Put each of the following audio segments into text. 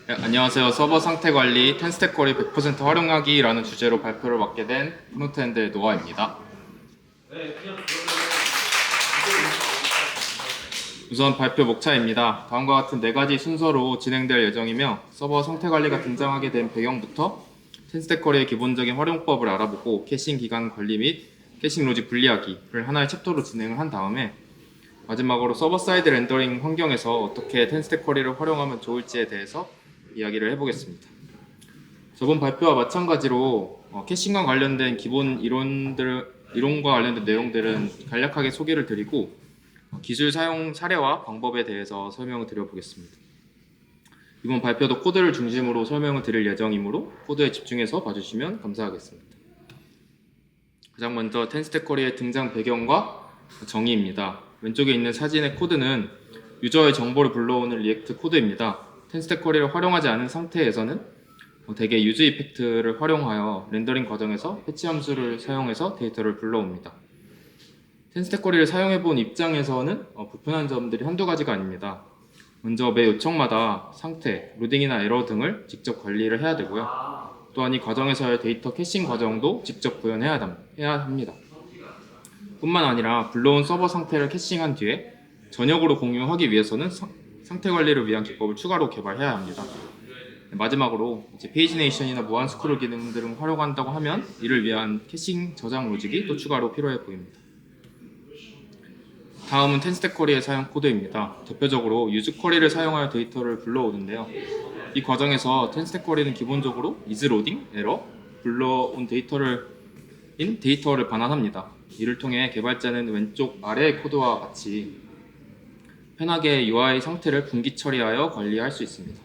네, 안녕하세요. 서버 상태 관리 텐스택 쿼리 100% 활용하기라는 주제로 발표를 맡게 된 프론트엔드의 노아입니다. 우선 발표 목차입니다. 다음과 같은 4가지 순서로 진행될 예정이며 서버 상태 관리가 등장하게 된 배경부터 텐스택 쿼리의 기본적인 활용법을 알아보고 캐싱 기간 관리 및 캐싱 로직 분리하기를 하나의 챕터로 진행을 한 다음에 마지막으로 서버 사이드 렌더링 환경에서 어떻게 텐스택 쿼리를 활용하면 좋을지에 대해서 이야기를 해보겠습니다. 저번 발표와 마찬가지로 캐싱과 관련된 기본 이론과 관련된 내용들은 간략하게 소개를 드리고 기술 사용 사례와 방법에 대해서 설명을 드려보겠습니다. 이번 발표도 코드를 중심으로 설명을 드릴 예정이므로 코드에 집중해서 봐주시면 감사하겠습니다. 가장 먼저 텐스택 쿼리의 등장 배경과 정의입니다. 왼쪽에 있는 사진의 코드는 유저의 정보를 불러오는 리액트 코드입니다. 텐스택 쿼리를 활용하지 않은 상태에서는 대개 유즈 이펙트를 활용하여 렌더링 과정에서 패치 함수를 사용해서 데이터를 불러옵니다. 텐스택 쿼리를 사용해본 입장에서는 불편한 점들이 한두 가지가 아닙니다. 먼저 매 요청마다 상태, 로딩이나 에러 등을 직접 관리를 해야 되고요. 또한 이 과정에서의 데이터 캐싱 과정도 직접 구현해야 합니다. 뿐만 아니라 불러온 서버 상태를 캐싱한 뒤에 전역으로 공유하기 위해서는 상태 관리를 위한 기법을 추가로 개발해야 합니다. 마지막으로 페이지네이션이나 무한 스크롤 기능 등을 활용한다고 하면 이를 위한 캐싱 저장 로직이 또 추가로 필요해 보입니다. 다음은 텐스택 쿼리의 사용 코드입니다. 대표적으로 유즈 쿼리를 사용하여 데이터를 불러오는데요. 이 과정에서 텐스택 쿼리는 기본적으로 isLoading, error, 불러온 데이터를 반환합니다. 이를 통해 개발자는 왼쪽 아래의 코드와 같이 편하게 UI 상태를 분기 처리하여 관리할 수 있습니다.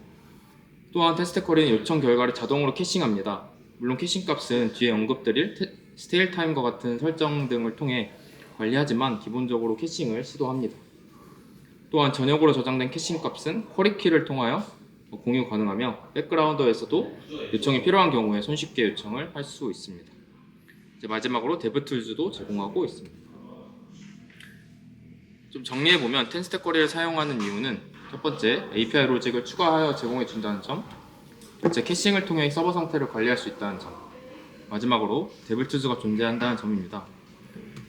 또한 텐스택 쿼리는 요청 결과를 자동으로 캐싱합니다. 물론 캐싱 값은 뒤에 언급드릴 스테일 타임과 같은 설정 등을 통해 관리하지만 기본적으로 캐싱을 시도합니다. 또한 전역으로 저장된 캐싱 값은 쿼리 키를 통하여 공유 가능하며 백그라운더에서도 요청이 필요한 경우에 손쉽게 요청을 할 수 있습니다. 이제 마지막으로 데브툴즈도 제공하고 있습니다. 좀 정리해보면 텐스택 쿼리를 사용하는 이유는 첫 번째, API 로직을 추가하여 제공해준다는 점, 둘째, 캐싱을 통해 서버 상태를 관리할 수 있다는 점, 마지막으로 데브툴즈가 존재한다는 점입니다.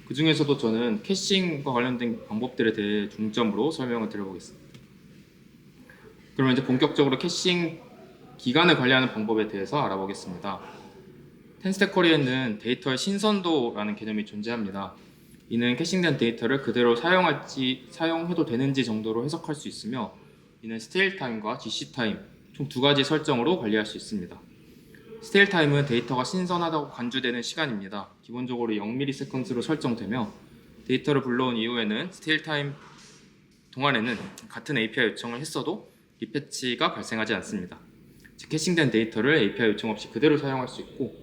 그 중에서도 저는 캐싱과 관련된 방법들에 대해 중점으로 설명을 드려보겠습니다. 그러면 이제 본격적으로 캐싱 기간을 관리하는 방법에 대해서 알아보겠습니다. 텐스택 쿼리에는 데이터의 신선도라는 개념이 존재합니다. 이는 캐싱된 데이터를 그대로 사용해도 되는지 정도로 해석할 수 있으며 이는 스테일 타임과 GC 타임 총 2가지 설정으로 관리할 수 있습니다. 스테일 타임은 데이터가 신선하다고 간주되는 시간입니다. 기본적으로 0ms로 설정되며 데이터를 불러온 이후에는 스테일 타임 동안에는 같은 API 요청을 했어도 리패치가 발생하지 않습니다. 즉 캐싱된 데이터를 API 요청 없이 그대로 사용할 수 있고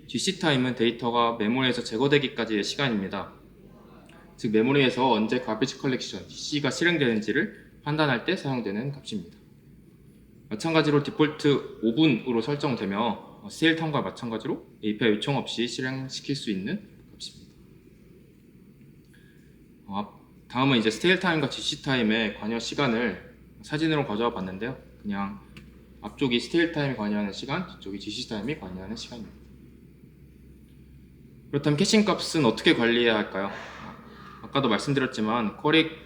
GC 타임은 데이터가 메모리에서 제거되기까지의 시간입니다. 즉 메모리에서 언제 가비지 컬렉션 GC가 실행되는지를 판단할 때 사용되는 값입니다. 마찬가지로 디폴트 5분으로 설정되며 스테일 타임과 마찬가지로 API 요청 없이 실행시킬 수 있는 값입니다. 다음은 이제 스테일 타임과 GC 타임의 관여 시간을 사진으로 가져와 봤는데요. 그냥 앞쪽이 스테일 타임이 관여하는 시간, 뒤쪽이 GC 타임이 관여하는 시간입니다. 그렇다면 캐싱 값은 어떻게 관리해야 할까요? 아까도 말씀드렸지만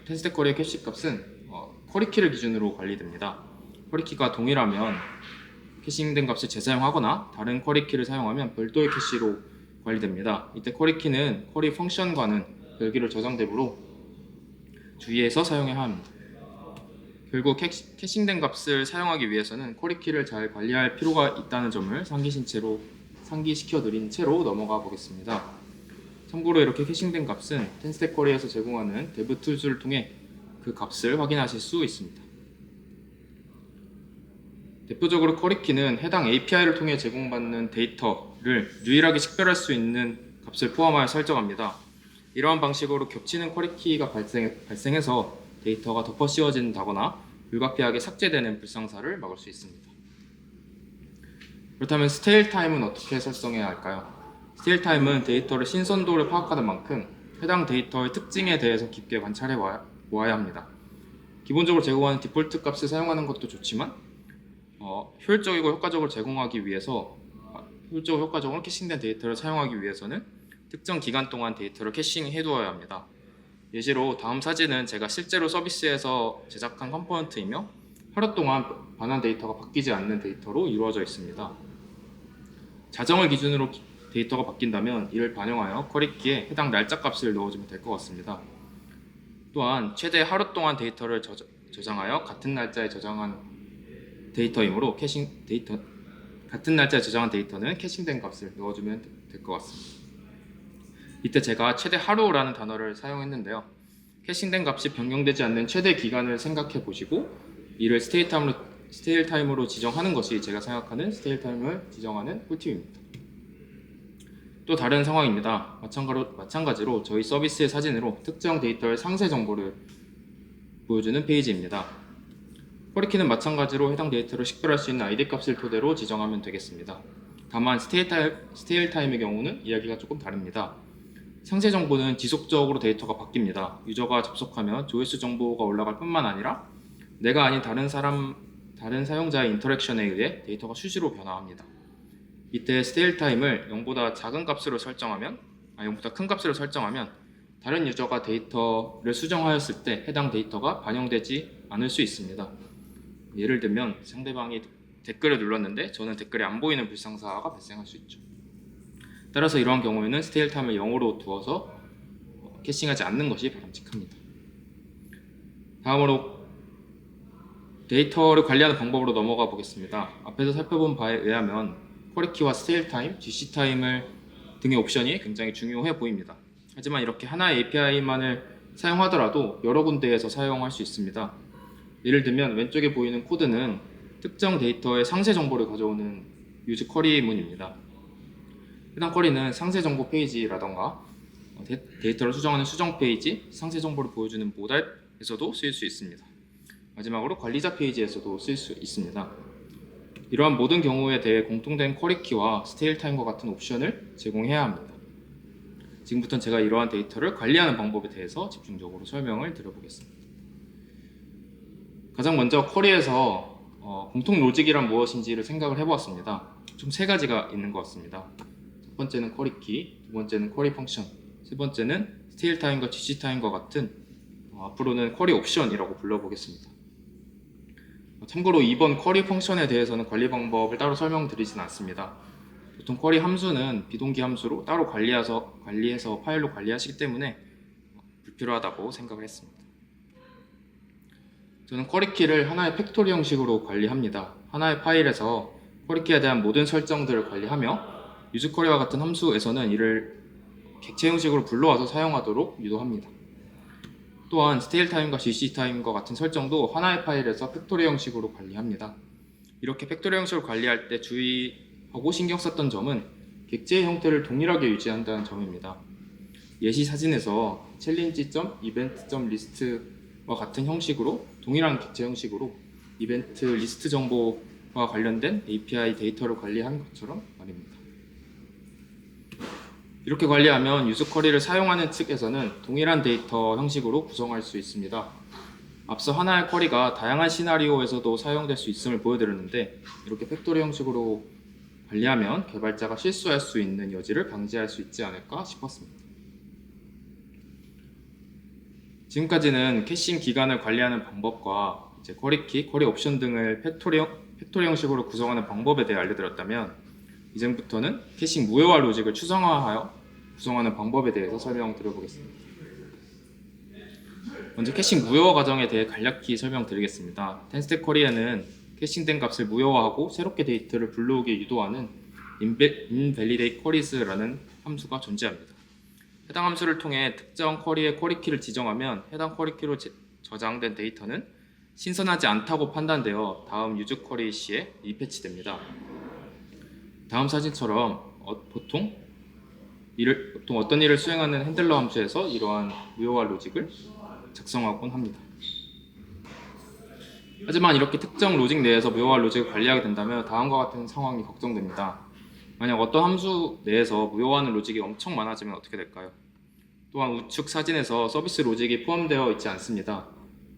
텐스택 쿼리의 캐시 값은 쿼리 키를 기준으로 관리됩니다. 쿼리 키가 동일하면 캐싱된 값을 재사용하거나 다른 쿼리 키를 사용하면 별도의 캐시로 관리됩니다. 이때 쿼리 키는 쿼리 펑션과는 별개로 저장되므로 주의해서 사용해야 합니다. 결국 캐싱된 값을 사용하기 위해서는 쿼리 키를 잘 관리할 필요가 있다는 점을 상기시켜 드린 채로 넘어가 보겠습니다. 참고로 이렇게 캐싱된 값은 텐스택 쿼리에서 제공하는 데브툴즈를 통해 그 값을 확인하실 수 있습니다. 대표적으로 쿼리 키는 해당 API를 통해 제공받는 데이터를 유일하게 식별할 수 있는 값을 포함하여 설정합니다. 이러한 방식으로 겹치는 쿼리 키가 발생해서 데이터가 덮어 씌워진다거나 불가피하게 삭제되는 불상사를 막을 수 있습니다. 그렇다면 스테일 타임은 어떻게 설정해야 할까요? 스테일 타임은 데이터의 신선도를 파악하는 만큼 해당 데이터의 특징에 대해서 깊게 관찰해 보아야 합니다. 기본적으로 제공하는 디폴트 값을 사용하는 것도 좋지만 효율적이고 효과적으로 제공하기 위해서 효율적으로 효과적으로 캐싱된 데이터를 사용하기 위해서는 특정 기간 동안 데이터를 캐싱해 두어야 합니다. 예시로 다음 사진은 제가 실제로 서비스에서 제작한 컴포넌트이며 하루 동안 반환 데이터가 바뀌지 않는 데이터로 이루어져 있습니다. 자정을 기준으로 데이터가 바뀐다면 이를 반영하여 쿼리키에 해당 날짜 값을 넣어주면 될 것 같습니다. 또한 최대 하루 동안 데이터를 저장하여 같은 날짜에 저장한 데이터이므로 같은 날짜에 저장한 데이터는 캐싱된 값을 넣어주면 될 것 같습니다. 이때 제가 최대 하루라는 단어를 사용했는데요. 캐싱된 값이 변경되지 않는 최대 기간을 생각해 보시고 이를 스테일 타임으로 지정하는 것이 제가 생각하는 스테일 타임을 지정하는 꿀팁입니다. 또 다른 상황입니다. 마찬가지로 저희 서비스의 사진으로 특정 데이터의 상세 정보를 보여주는 페이지입니다. 쿼리키는 마찬가지로 해당 데이터를 식별할 수 있는 ID 값을 토대로 지정하면 되겠습니다. 다만 스테일 타임의 경우는 이야기가 조금 다릅니다. 상세 정보는 지속적으로 데이터가 바뀝니다. 유저가 접속하면 조회수 정보가 올라갈 뿐만 아니라 내가 아닌 다른 사용자의 인터랙션에 의해 데이터가 수시로 변화합니다. 이때 스테일 타임을 0보다 큰 값으로 설정하면 다른 유저가 데이터를 수정하였을 때 해당 데이터가 반영되지 않을 수 있습니다. 예를 들면 상대방이 댓글을 눌렀는데 저는 댓글이 안 보이는 불상사가 발생할 수 있죠. 따라서 이러한 경우에는 스테일 타임을 0으로 두어서 캐싱하지 않는 것이 바람직합니다. 다음으로 데이터를 관리하는 방법으로 넘어가 보겠습니다. 앞에서 살펴본 바에 의하면 쿼리키와 스테일 타임, GC 타임을 등의 옵션이 굉장히 중요해 보입니다. 하지만 이렇게 하나의 API만을 사용하더라도 여러 군데에서 사용할 수 있습니다. 예를 들면 왼쪽에 보이는 코드는 특정 데이터의 상세 정보를 가져오는 유즈 쿼리문입니다. 해당 쿼리는 상세 정보 페이지라던가 데이터를 수정하는 수정 페이지, 상세 정보를 보여주는 모달에서도 쓰일 수 있습니다. 마지막으로 관리자 페이지에서도 쓸 수 있습니다. 이러한 모든 경우에 대해 공통된 쿼리키와 스테일 타임과 같은 옵션을 제공해야 합니다. 지금부터는 제가 이러한 데이터를 관리하는 방법에 대해서 집중적으로 설명을 드려보겠습니다. 가장 먼저 쿼리에서 공통 로직이란 무엇인지를 생각을 해보았습니다. 총 세 가지가 있는 것 같습니다. 첫 번째는 쿼리키, 두 번째는 쿼리 펑션, 세 번째는 스테일 타임과 GC 타임과 같은 앞으로는 쿼리 옵션이라고 불러보겠습니다. 참고로 이번 쿼리 펑션에 대해서는 관리 방법을 따로 설명드리진 않습니다. 보통 쿼리 함수는 비동기 함수로 따로 관리해서 파일로 관리하시기 때문에 불필요하다고 생각을 했습니다. 저는 쿼리키를 하나의 팩토리 형식으로 관리합니다. 하나의 파일에서 쿼리키에 대한 모든 설정들을 관리하며 유즈 쿼리와 같은 함수에서는 이를 객체 형식으로 불러와서 사용하도록 유도합니다. 또한 스테일 타임과 GC 타임과 같은 설정도 하나의 파일에서 팩토리 형식으로 관리합니다. 이렇게 팩토리 형식으로 관리할 때 주의하고 신경 썼던 점은 객체의 형태를 동일하게 유지한다는 점입니다. 예시 사진에서 챌린지.이벤트.리스트와 같은 형식으로 동일한 객체 형식으로 이벤트 리스트 정보와 관련된 API 데이터를 관리하는 것처럼 말입니다. 이렇게 관리하면 유즈 쿼리를 사용하는 측에서는 동일한 데이터 형식으로 구성할 수 있습니다. 앞서 하나의 쿼리가 다양한 시나리오에서도 사용될 수 있음을 보여드렸는데 이렇게 팩토리 형식으로 관리하면 개발자가 실수할 수 있는 여지를 방지할 수 있지 않을까 싶었습니다. 지금까지는 캐싱 기간을 관리하는 방법과 쿼리키, 쿼리 옵션 등을 팩토리 형식으로 구성하는 방법에 대해 알려드렸다면 이제부터는 캐싱 무효화 로직을 추상화하여 구성하는 방법에 대해서 설명드려보겠습니다. 먼저 캐싱 무효화 과정에 대해 간략히 설명드리겠습니다. 텐스택 쿼리에는 캐싱된 값을 무효화하고 새롭게 데이터를 불러오게 유도하는 invalidate queries라는 함수가 존재합니다. 해당 함수를 통해 특정 쿼리의 쿼리키를 지정하면 해당 쿼리키로 저장된 데이터는 신선하지 않다고 판단되어 다음 유즈 쿼리 시에 리패치됩니다. 다음 사진처럼 보통 어떤 일을 수행하는 핸들러 함수에서 이러한 무효화 로직을 작성하곤 합니다. 하지만 이렇게 특정 로직 내에서 무효화 로직을 관리하게 된다면 다음과 같은 상황이 걱정됩니다. 만약 어떤 함수 내에서 무효화하는 로직이 엄청 많아지면 어떻게 될까요? 또한 우측 사진에서 서비스 로직이 포함되어 있지 않습니다.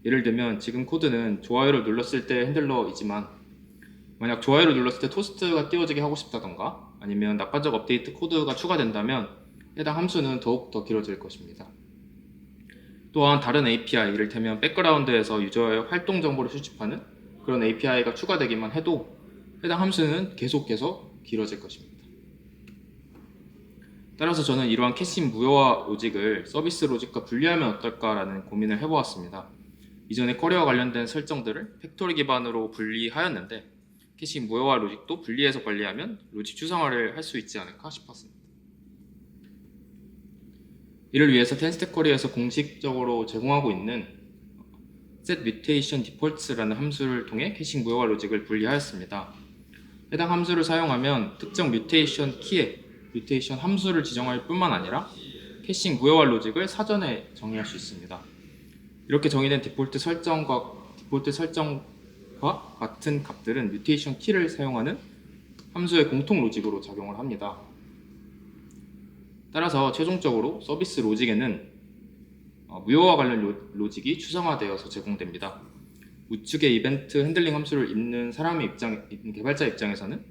예를 들면 지금 코드는 좋아요를 눌렀을 때 핸들러이지만 만약 좋아요를 눌렀을 때 토스트가 띄워지게 하고 싶다던가 아니면 낙관적 업데이트 코드가 추가된다면 해당 함수는 더욱 더 길어질 것입니다. 또한 다른 API, 이를테면 백그라운드에서 유저의 활동 정보를 수집하는 그런 API가 추가되기만 해도 해당 함수는 계속해서 길어질 것입니다. 따라서 저는 이러한 캐싱 무효화 로직을 서비스 로직과 분리하면 어떨까라는 고민을 해보았습니다. 이전에 쿼리와 관련된 설정들을 팩토리 기반으로 분리하였는데 캐싱 무효화 로직도 분리해서 관리하면 로직 추상화를 할 수 있지 않을까 싶었습니다. 이를 위해서 텐스택 쿼리에서 공식적으로 제공하고 있는 set mutation defaults라는 함수를 통해 캐싱 무효화 로직을 분리하였습니다. 해당 함수를 사용하면 특정 뮤테이션 키에 뮤테이션 함수를 지정할 뿐만 아니라 캐싱 무효화 로직을 사전에 정의할 수 있습니다. 이렇게 정의된 디폴트 설정과 같은 값들은 뮤테이션 키를 사용하는 함수의 공통 로직으로 작용을 합니다. 따라서 최종적으로 서비스 로직에는 무효화 관련 로직이 추상화되어서 제공됩니다. 우측의 이벤트 핸들링 함수를 읽는 개발자 입장에서는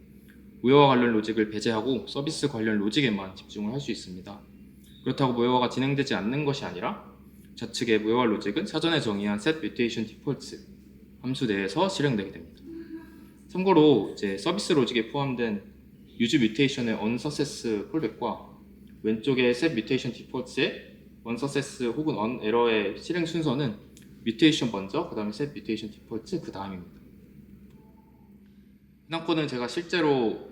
무효화 관련 로직을 배제하고 서비스 관련 로직에만 집중을 할 수 있습니다. 그렇다고 무효화가 진행되지 않는 것이 아니라 좌측의 무효화 로직은 사전에 정의한 set mutation defaults 함수 내에서 실행되게 됩니다. 참고로 이제 서비스 로직에 포함된 use mutation의 unsuccess 콜백과 왼쪽의 set mutation defaults의 unsuccess 혹은 unerror의 실행 순서는 mutation 먼저, 그 다음에 set mutation defaults 그 다음입니다. 해당 코드는 제가 실제로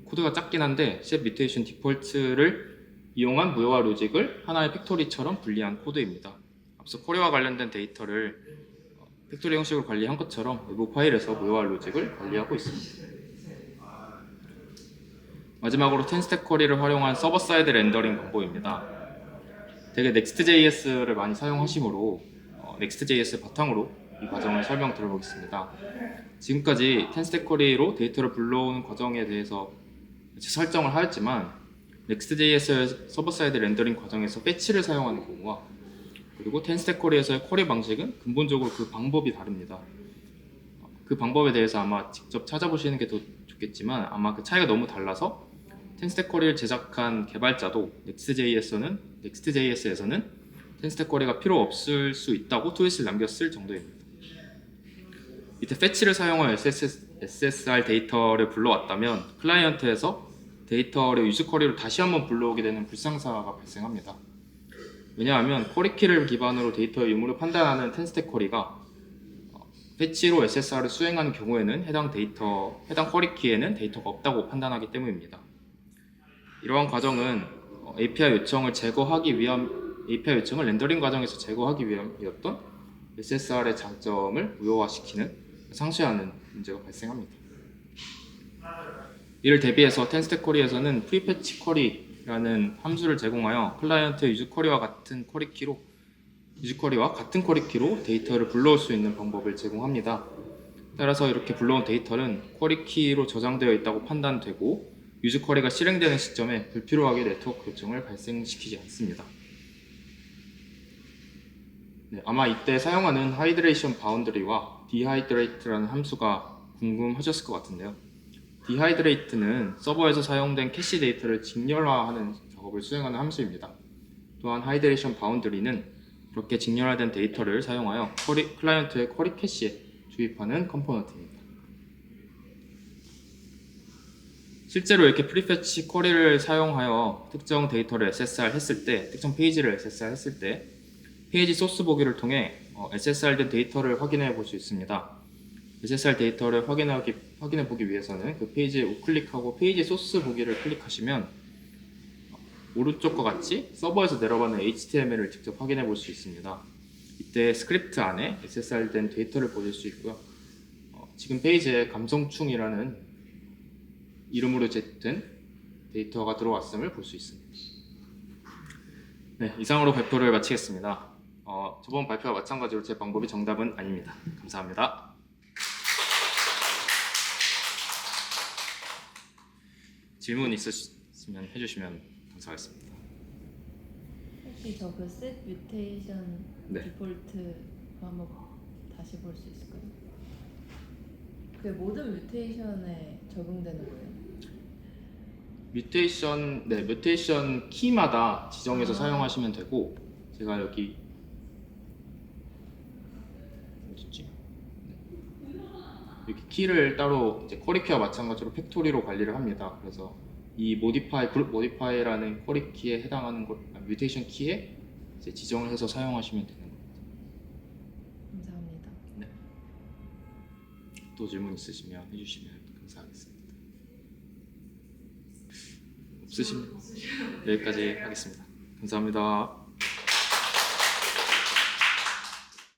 코드가 작긴 한데 set mutation defaults를 이용한 무효화 로직을 하나의 팩토리처럼 분리한 코드입니다. 앞서 쿼리와 관련된 데이터를 팩토리 형식으로 관리한 것처럼 외부 파일에서 무효화 로직을 관리하고 있습니다. 마지막으로 텐스택 쿼리를 활용한 서버 사이드 렌더링 방법입니다. 대개 Next.js를 많이 사용하시므로 Next.js 바탕으로 이 과정을 설명드려보겠습니다. 지금까지 텐스택 쿼리로 데이터를 불러오는 과정에 대해서 설정을 하였지만 Next.js의 서버 사이드 렌더링 과정에서 패치를 사용하는 경우와 그리고 텐스택 쿼리에서의 쿼리 방식은 근본적으로 그 방법이 다릅니다. 그 방법에 대해서 아마 직접 찾아보시는 게 더 좋겠지만 아마 그 차이가 너무 달라서 텐스택 쿼리를 제작한 개발자도 Next.js에서는 텐스택 쿼리가 필요 없을 수 있다고 트윗을 남겼을 정도입니다. 이때 패치를 사용하여 SSR 데이터를 불러왔다면 클라이언트에서 데이터를 유즈 쿼리로 다시 한번 불러오게 되는 불상사가 발생합니다. 왜냐하면 쿼리키를 기반으로 데이터의 유무를 판단하는 텐스택 쿼리가 패치로 SSR을 수행하는 경우에는 해당 쿼리키에는 데이터가 없다고 판단하기 때문입니다. 이러한 과정은 API 요청을 렌더링 과정에서 제거하기 위함이었던 SSR의 장점을 무효화시키는 상쇄하는 문제가 발생합니다. 이를 대비해서 텐스택 쿼리에서는 프리패치 쿼리라는 함수를 제공하여 클라이언트의 유즈 쿼리와 같은 쿼리키로 데이터를 불러올 수 있는 방법을 제공합니다. 따라서 이렇게 불러온 데이터는 쿼리키로 저장되어 있다고 판단되고 유즈 쿼리가 실행되는 시점에 불필요하게 네트워크 요청을 발생시키지 않습니다. 아마 이때 사용하는 하이드레이션 바운더리와 디하이드레이트라는 함수가 궁금하셨을 것 같은데요. 디하이드레이트는 서버에서 사용된 캐시 데이터를 직렬화하는 작업을 수행하는 함수입니다. 또한 하이드레이션 바운더리는 그렇게 직렬화된 데이터를 사용하여 클라이언트의 쿼리 캐시에 주입하는 컴포넌트입니다. 실제로 이렇게 프리패치 쿼리를 사용하여 특정 데이터를 SSR 했을 때, 특정 페이지를 SSR 했을 때 페이지 소스 보기를 통해 SSR 된 데이터를 확인해 볼 수 있습니다. SSR 데이터를 확인해 보기 위해서는 그 페이지에 우클릭하고 페이지 소스 보기를 클릭하시면 오른쪽과 같이 서버에서 내려가는 HTML을 직접 확인해 볼 수 있습니다. 이때 스크립트 안에 SSR 된 데이터를 보실 수 있고요. 지금 페이지에 감성충이라는 이름으로 된 데이터가 들어왔음을 볼 수 있습니다. 네, 이상으로 발표를 마치겠습니다. 저번 발표와 마찬가지로 제 방법이 정답은 아닙니다. 감사합니다. 질문 있으시면 해주시면 감사하겠습니다. 혹시 저 그 set mutation 네. 디폴트 한번 다시 볼 수 있을까요? 그 모든 뮤테이션에 적용되는 거예요? 뮤테이션 키마다 지정해서 아. 사용하시면 되고, 제가 여기 어딨지? 여기 키를 따로 이제 쿼리키와 마찬가지로 팩토리로 관리를 합니다. 그래서 이 모디파이, 그룹 모디파이라는 쿼리 키에 해당하는 뮤테이션 키에 이제 지정을 해서 사용하시면 되는 겁니다. 감사합니다. 네. 또 질문 있으시면 해주시면 감사하겠습니다. 없으시면 여기까지 하겠습니다. 감사합니다.